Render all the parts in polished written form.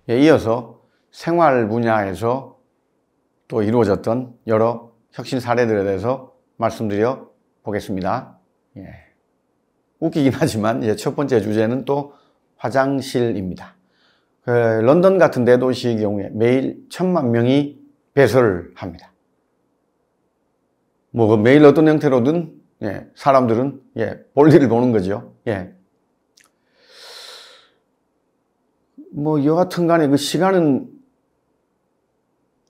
이어서 생활 분야에서 또 이루어졌던 여러 혁신 사례들에 대해서 말씀드려 보겠습니다. 웃기긴 하지만 첫 번째 주제는 또 화장실입니다. 런던 같은 대도시의 경우에 매일 1000만 명이 배설을 합니다. 매일 어떤 형태로든 사람들은 볼일을 보는 거죠. 여하튼 간에 그 시간은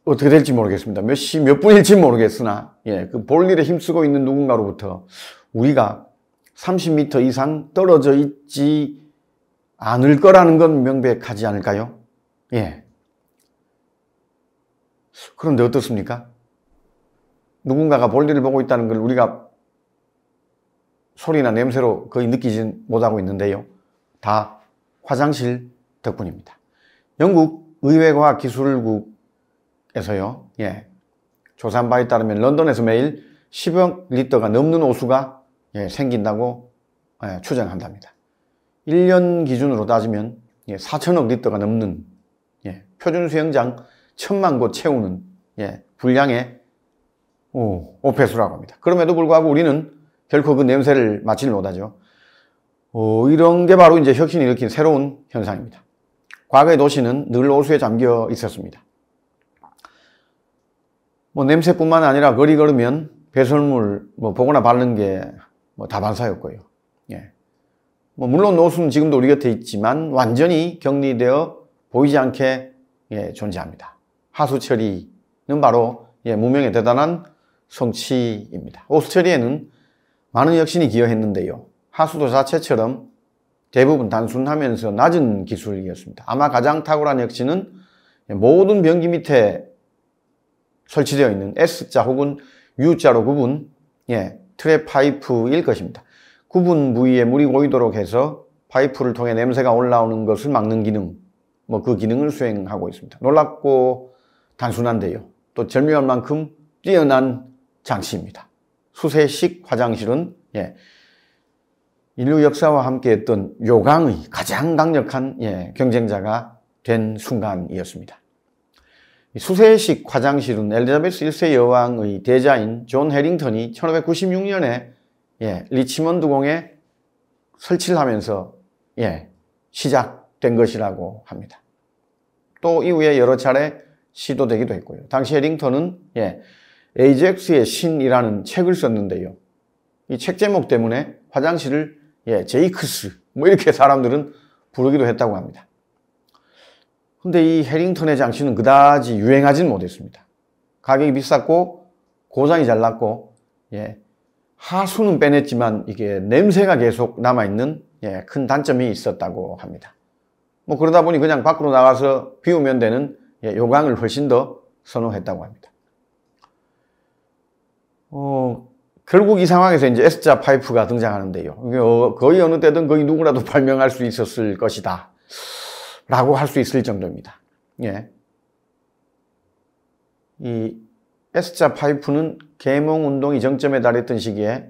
어떻게 될지 모르겠습니다. 몇 분일지 모르겠으나, 그 볼일에 힘쓰고 있는 누군가로부터 우리가 30m 이상 떨어져 있지 않을 거라는 건 명백하지 않을까요? 그런데 어떻습니까? 누군가가 볼일을 보고 있다는 걸 우리가 소리나 냄새로 거의 느끼지 못하고 있는데요. 다 화장실 덕분입니다. 영국 의회과학기술국에서요, 조사한 바에 따르면 런던에서 매일 10억 리터가 넘는 오수가 생긴다고 추정한답니다. 1년 기준으로 따지면 4천억 리터가 넘는 표준 수영장 1000만 곳 채우는 분량의 오폐수라고 합니다. 그럼에도 불구하고 우리는 결코 그 냄새를 맡지를 못하죠. 이런 게 바로 이제 혁신이 일으킨 새로운 현상입니다. 과거의 도시는 늘 오수에 잠겨 있었습니다. 냄새뿐만 아니라 거리 걸으면 배설물 보거나 바르는 게 다반사였고요. 물론 오수는 지금도 우리 곁에 있지만 완전히 격리되어 보이지 않게 존재합니다. 하수 처리는 바로 문명의 대단한 성취입니다. 오수 처리에는 많은 혁신이 기여했는데요. 하수도 자체처럼 대부분 단순하면서 낮은 기술이었습니다. 아마 가장 탁월한 혁신은 모든 변기 밑에 설치되어 있는 S자 혹은 U자로 구분 트랩 파이프일 것입니다. 구분 부위에 물이 고이도록 해서 파이프를 통해 냄새가 올라오는 것을 막는 기능, 그 기능을 수행하고 있습니다. 놀랍고 단순한데요. 또 절묘한 만큼 뛰어난 장치입니다. 수세식 화장실은 인류 역사와 함께했던 요강의 가장 강력한 경쟁자가 된 순간이었습니다. 수세식 화장실은 엘리자베스 1세 여왕의 대자인 존 해링턴이 1596년에 리치먼드 공에 설치를 하면서 시작된 것이라고 합니다. 또 이후에 여러 차례 시도되기도 했고요. 당시 해링턴은 에이젝스의 신이라는 책을 썼는데요. 이 책 제목 때문에 화장실을 제이크스 이렇게 사람들은 부르기도 했다고 합니다. 근데 이 해링턴의 장치는 그다지 유행하지는 못했습니다. 가격이 비쌌고 고장이 잘 났고 하수는 빼냈지만 이게 냄새가 계속 남아있는 큰 단점이 있었다고 합니다. 그러다 보니 그냥 밖으로 나가서 비우면 되는 요강을 훨씬 더 선호했다고 합니다. 결국 이 상황에서 이제 S자 파이프가 등장하는데요. 거의 어느 때든 거의 누구라도 발명할 수 있었을 것이다 라고 할 수 있을 정도입니다. 이 S자 파이프는 계몽운동이 정점에 달했던 시기에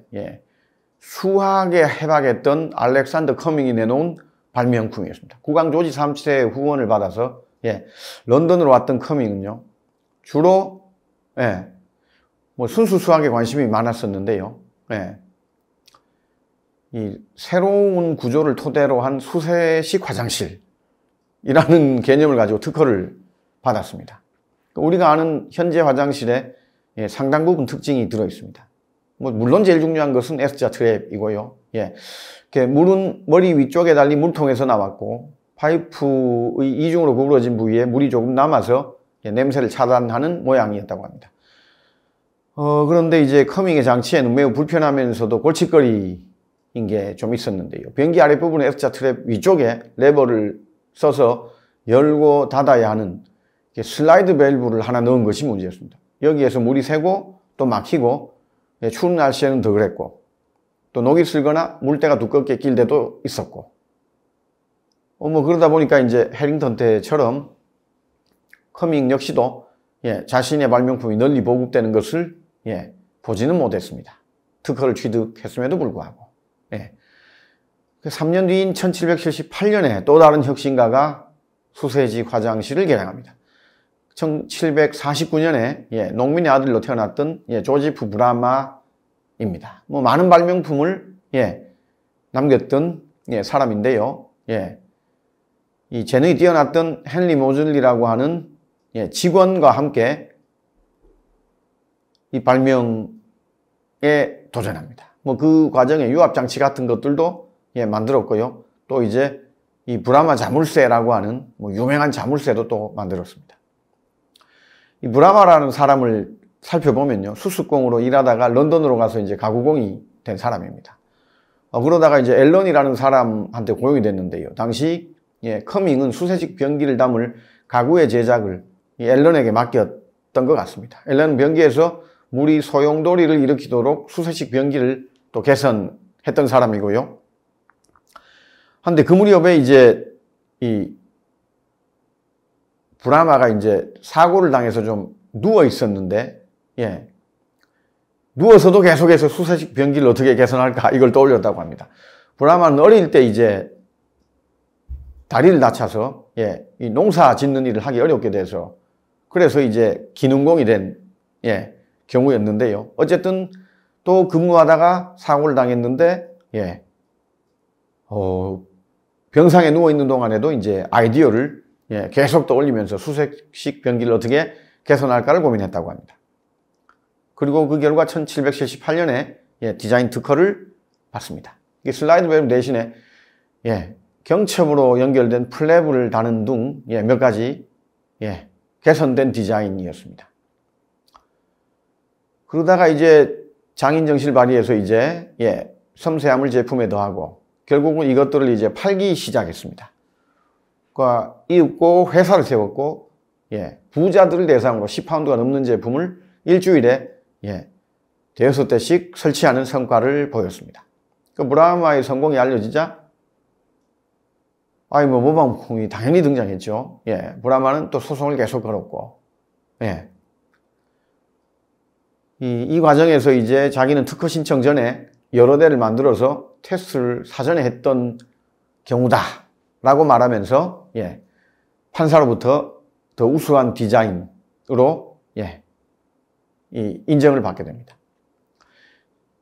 수학에 해박했던 알렉산더 커밍이 내놓은 발명품이었습니다. 국왕 조지 3세의 후원을 받아서 런던으로 왔던 커밍은요, 주로 순수 수학에 관심이 많았었는데요. 이 새로운 구조를 토대로 한 수세식 화장실이라는 개념을 가지고 특허를 받았습니다. 우리가 아는 현재 화장실에 상당 부분 특징이 들어 있습니다. 물론 제일 중요한 것은 S자 트랩이고요. 물은 머리 위쪽에 달린 물통에서 나왔고 파이프의 이중으로 구부러진 부위에 물이 조금 남아서 냄새를 차단하는 모양이었다고 합니다. 그런데 이제 커밍의 장치에는 매우 불편하면서도 골칫거리인 게 좀 있었는데요. 변기 아랫부분에 S자 트랩 위쪽에 레버를 써서 열고 닫아야 하는 슬라이드 밸브를 하나 넣은 것이 문제였습니다. 여기에서 물이 새고 또 막히고 예, 추운 날씨에는 더 그랬고, 또 녹이 슬거나 물때가 두껍게 낄 때도 있었고, 뭐 그러다 보니까 이제 해링턴 때처럼 커밍 역시도 예, 자신의 발명품이 널리 보급되는 것을 예, 보지는 못했습니다. 특허를 취득했음에도 불구하고. 예. 3년 뒤인 1778년에 또 다른 혁신가가 수세식 화장실을 개량합니다. 1749년에 예, 농민의 아들로 태어났던 예, 조지프 브라마입니다. 뭐 많은 발명품을 예, 남겼던 예, 사람인데요. 예, 이 재능이 뛰어났던 헨리 모즐리라고 하는 예, 직원과 함께 이 발명에 도전합니다. 뭐 그 과정에 유압장치 같은 것들도 예, 만들었고요. 또 이제 이 브라마 자물쇠라고 하는 뭐 유명한 자물쇠도 또 만들었습니다. 이 브라마라는 사람을 살펴보면요. 수수공으로 일하다가 런던으로 가서 이제 가구공이 된 사람입니다. 그러다가 이제 앨런이라는 사람한테 고용이 됐는데요. 당시 예, 커밍은 수세식 변기를 담을 가구의 제작을 앨런에게 맡겼던 것 같습니다. 앨런은 변기에서 물이 소용돌이를 일으키도록 수세식 변기를 또 개선했던 사람이고요. 한데 그 무렵에 이제 이 브라마가 이제 사고를 당해서 좀 누워 있었는데, 예. 누워서도 계속해서 수세식 변기를 어떻게 개선할까 이걸 떠올렸다고 합니다. 브라마는 어릴 때 이제 다리를 다쳐서 예, 이 농사 짓는 일을 하기 어렵게 돼서 그래서 이제 기능공이 된 예, 경우였는데요. 어쨌든 또 근무하다가 사고를 당했는데 예, 병상에 누워 있는 동안에도 이제 아이디어를 예, 계속 떠올리면서 수세식 변기를 어떻게 개선할까를 고민했다고 합니다. 그리고 그 결과 1778년에 예, 디자인 특허를 받습니다. 이 슬라이드 밸브 대신에 예, 경첩으로 연결된 플랩을 다는 등 예, 몇 가지 예, 개선된 디자인이었습니다. 그러다가 이제 장인정신을 발휘해서 이제 예, 섬세함을 제품에 더하고 결국은 이것들을 이제 팔기 시작했습니다. 그러니까 이윽고 회사를 세웠고 예, 부자들을 대상으로 10파운드가 넘는 제품을 일주일에 예, 대여섯 대씩 설치하는 성과를 보였습니다. 그 브라마의 성공이 알려지자 뭐 모방품이 당연히 등장했죠. 예, 브라마는 또 소송을 계속 걸었고 예. 이 과정에서 이제 자기는 특허 신청 전에 여러 대를 만들어서 테스트를 사전에 했던 경우다 라고 말하면서 예, 판사로부터 더 우수한 디자인으로 예, 이 인정을 받게 됩니다.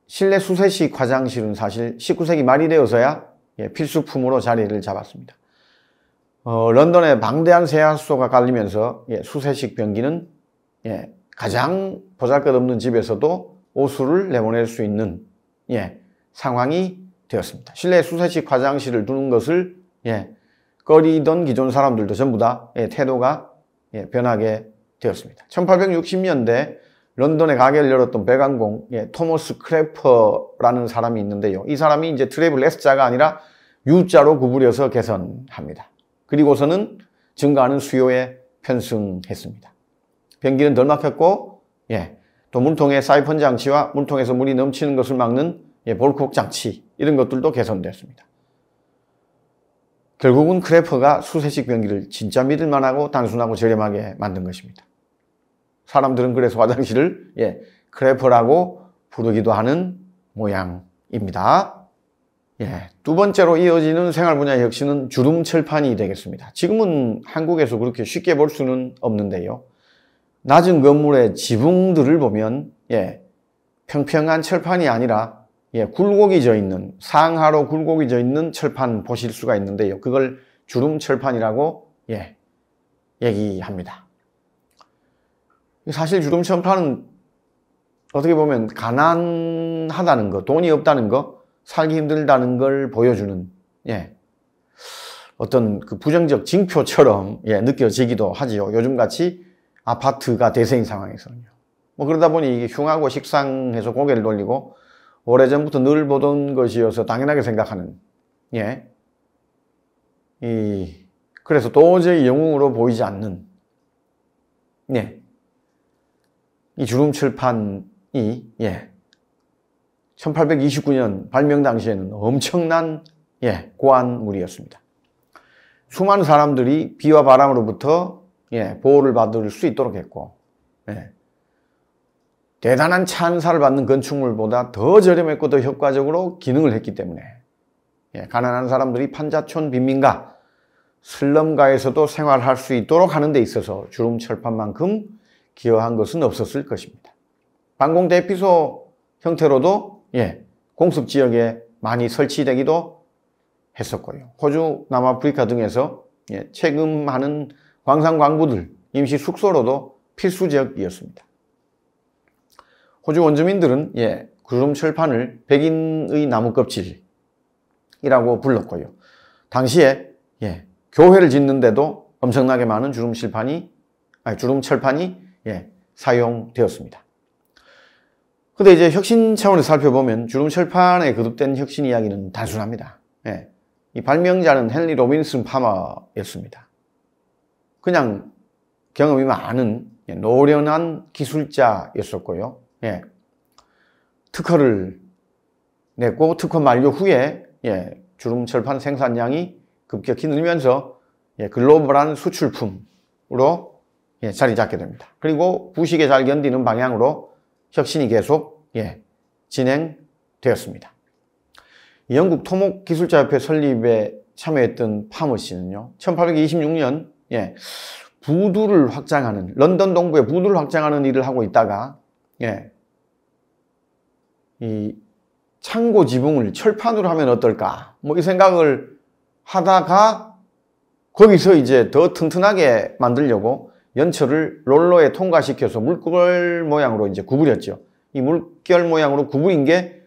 실내 수세식 화장실은 사실 19세기 말이 되어서야 예, 필수품으로 자리를 잡았습니다. 런던에 방대한 세아수소가 깔리면서 예, 수세식 변기는 예, 가장 보잘것없는 집에서도 오수를 내보낼 수 있는 예, 상황이 되었습니다. 실내 수세식 화장실을 두는 것을 예, 꺼리던 기존 사람들도 전부 다 예, 태도가 예, 변하게 되었습니다. 1860년대 런던에 가게를 열었던 배관공 예, 토머스 크래퍼라는 사람이 있는데요. 이 사람이 이제 트랩을 S자가 아니라 U자로 구부려서 개선합니다. 그리고서는 증가하는 수요에 편승했습니다. 변기는 덜 막혔고 예, 또 물통의 사이펀 장치와 물통에서 물이 넘치는 것을 막는 예, 볼콕 장치 이런 것들도 개선됐습니다. 결국은 크래퍼가 수세식 변기를 진짜 믿을만하고 단순하고 저렴하게 만든 것입니다. 사람들은 그래서 화장실을 예, 크래퍼라고 부르기도 하는 모양입니다. 예, 두 번째로 이어지는 생활 분야의 혁신은 주름 철판이 되겠습니다. 지금은 한국에서 그렇게 쉽게 볼 수는 없는데요. 낮은 건물의 지붕들을 보면 예, 평평한 철판이 아니라 예, 굴곡이 져 있는 상하로 굴곡이 져 있는 철판 보실 수가 있는데요. 그걸 주름 철판이라고 예, 얘기합니다. 사실 주름 철판은 어떻게 보면 가난하다는 거, 돈이 없다는 거, 살기 힘들다는 걸 보여주는 예, 어떤 그 부정적 징표처럼 예, 느껴지기도 하지요. 요즘같이 아파트가 대세인 상황에서는요. 뭐 그러다 보니 이게 흉하고 식상해서 고개를 돌리고 오래전부터 늘 보던 것이어서 당연하게 생각하는 예, 그래서 도저히 영웅으로 보이지 않는 예, 이 주름철판이 예, 1829년 발명 당시에는 엄청난 고안물이었습니다. 수많은 사람들이 비와 바람으로부터 보호를 받을 수 있도록 했고, 대단한 찬사를 받는 건축물보다 더 저렴했고 더 효과적으로 기능을 했기 때문에 가난한 사람들이 판자촌 빈민가, 슬럼가에서도 생활할 수 있도록 하는 데 있어서 주름철판만큼 기여한 것은 없었을 것입니다. 방공 대피소 형태로도 공습지역에 많이 설치되기도 했었고요. 호주, 남아프리카 등에서 채금하는 광산 광부들 임시 숙소로도 필수적이었습니다. 호주 원주민들은 주름철판을 백인의 나무 껍질이라고 불렀고요. 당시에 교회를 짓는데도 엄청나게 많은 주름철판이 사용되었습니다. 근데 이제 혁신 차원에서 살펴보면 주름철판에 거듭된 혁신 이야기는 단순합니다. 이 발명자는 헨리 로빈슨 파머였습니다. 그냥 경험이 많은 노련한 기술자였었고요. 특허를 냈고 특허 만료 후에 주름철판 생산량이 급격히 늘면서 글로벌한 수출품으로 자리 잡게 됩니다. 그리고 부식에 잘 견디는 방향으로 혁신이 계속 진행되었습니다. 영국 토목기술자협회 설립에 참여했던 파머 씨는요, 1826년 부두를 확장하는, 런던 동부에 부두를 확장하는 일을 하고 있다가 이 창고 지붕을 철판으로 하면 어떨까 이 생각을 하다가 거기서 이제 더 튼튼하게 만들려고 연철을 롤러에 통과시켜서 물결 모양으로 이제 구부렸죠. 이 물결 모양으로 구부린 게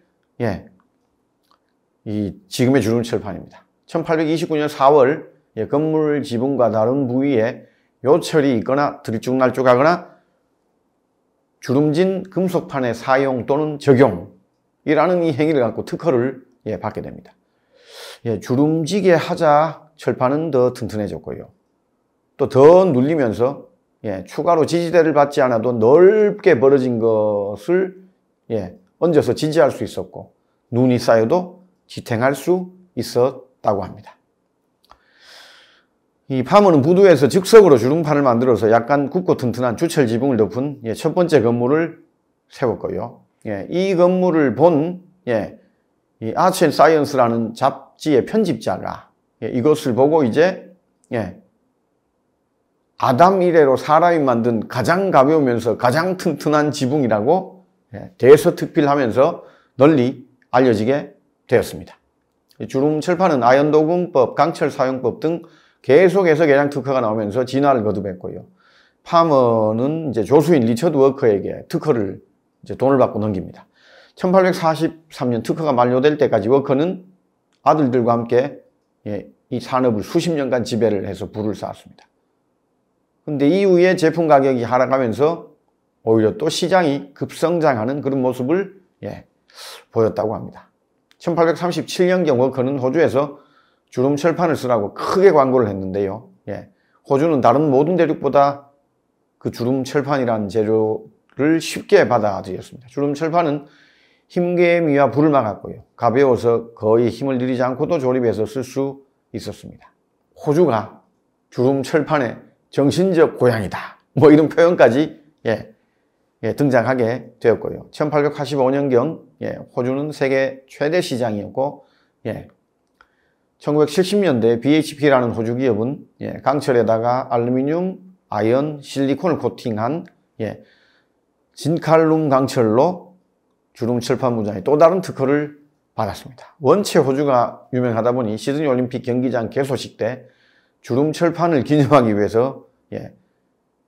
이 지금의 주름철판입니다. 1829년 4월 건물 지붕과 다른 부위에 요철이 있거나 들쭉날쭉하거나 주름진 금속판의 사용 또는 적용이라는 이 행위를 갖고 특허를 받게 됩니다. 주름지게 하자 철판은 더 튼튼해졌고요. 또 더 눌리면서 추가로 지지대를 받지 않아도 넓게 벌어진 것을 얹어서 지지할 수 있었고 눈이 쌓여도 지탱할 수 있었다고 합니다. 이 파머는 부두에서 즉석으로 주름판을 만들어서 약간 굽고 튼튼한 주철 지붕을 덮은 첫 번째 건물을 세웠고요. 이 건물을 본 이 아츠 앤 사이언스라는 잡지의 편집자가 이것을 보고 이제 아담 이래로 사람이 만든 가장 가벼우면서 가장 튼튼한 지붕이라고 대서특필하면서 널리 알려지게 되었습니다. 주름철판은 아연도금법, 강철 사용법 등 계속해서 개량 특허가 나오면서 진화를 거듭했고요. 파머는 이제 조수인 리처드 워커에게 특허를 이제 돈을 받고 넘깁니다. 1843년 특허가 만료될 때까지 워커는 아들들과 함께 이 산업을 수십 년간 지배를 해서 부를 쌓았습니다. 근데 이후에 제품 가격이 하락하면서 오히려 또 시장이 급성장하는 그런 모습을 보였다고 합니다. 1837년경 워커는 호주에서 주름철판을 쓰라고 크게 광고를 했는데요. 호주는 다른 모든 대륙보다 그 주름철판이라는 재료를 쉽게 받아들였습니다. 주름철판은 힘개미와 불을 막았고요. 가벼워서 거의 힘을 들이지 않고도 조립해서 쓸 수 있었습니다. 호주가 주름철판의 정신적 고향이다. 이런 표현까지 등장하게 되었고요. 1885년경 호주는 세계 최대 시장이었고 1970년대 BHP라는 호주 기업은 강철에다가 알루미늄, 아연, 실리콘을 코팅한 진칼룸 강철로 주름철판 무장에 또 다른 특허를 받았습니다. 원체 호주가 유명하다 보니 시드니 올림픽 경기장 개소식 때 주름철판을 기념하기 위해서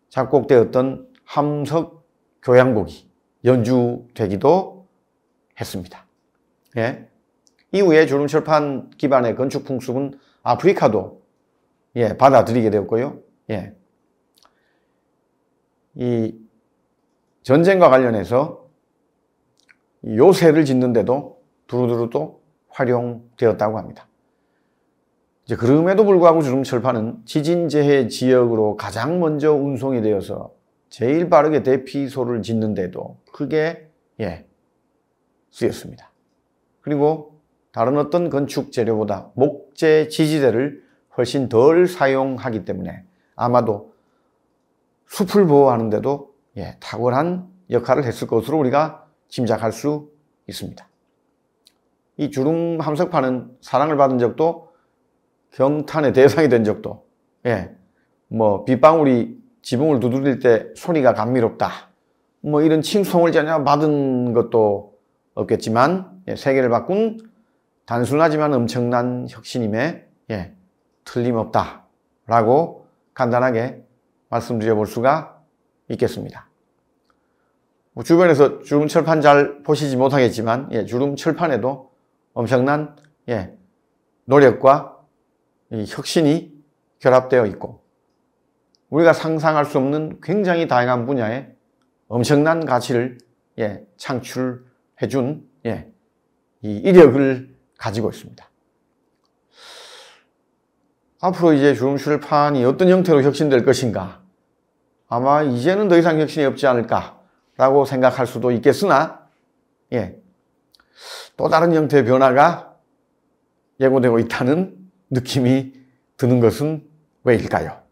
작곡되었던 함석 교향곡이 연주되기도 했습니다. 이후에 주름철판 기반의 건축 풍습은 아프리카도 받아들이게 되었고요. 이 전쟁과 관련해서 요새를 짓는데도 두루두루 또 활용되었다고 합니다. 이제 그럼에도 불구하고 주름철판은 지진재해 지역으로 가장 먼저 운송이 되어서 제일 빠르게 대피소를 짓는데도 크게 쓰였습니다. 그리고 다른 어떤 건축 재료보다 목재 지지대를 훨씬 덜 사용하기 때문에 아마도 숲을 보호하는데도 탁월한 역할을 했을 것으로 우리가 짐작할 수 있습니다. 이 주름 함석판은 사랑을 받은 적도 경탄의 대상이 된 적도 뭐 빗방울이 지붕을 두드릴 때 소리가 감미롭다 뭐 이런 칭송을 전혀 받은 것도 없겠지만 세계를 바꾼 단순하지만 엄청난 혁신임에 틀림없다 라고 간단하게 말씀드려 볼 수가 있겠습니다. 주변에서 주름철판 잘 보시지 못하겠지만 주름철판에도 엄청난 노력과 혁신이 결합되어 있고 우리가 상상할 수 없는 굉장히 다양한 분야에 엄청난 가치를 창출해 준 이 이력을 가지고 있습니다. 앞으로 이제 주름철판이 어떤 형태로 혁신될 것인가? 아마 이제는 더 이상 혁신이 없지 않을까라고 생각할 수도 있겠으나 또 다른 형태의 변화가 예고되고 있다는 느낌이 드는 것은 왜일까요?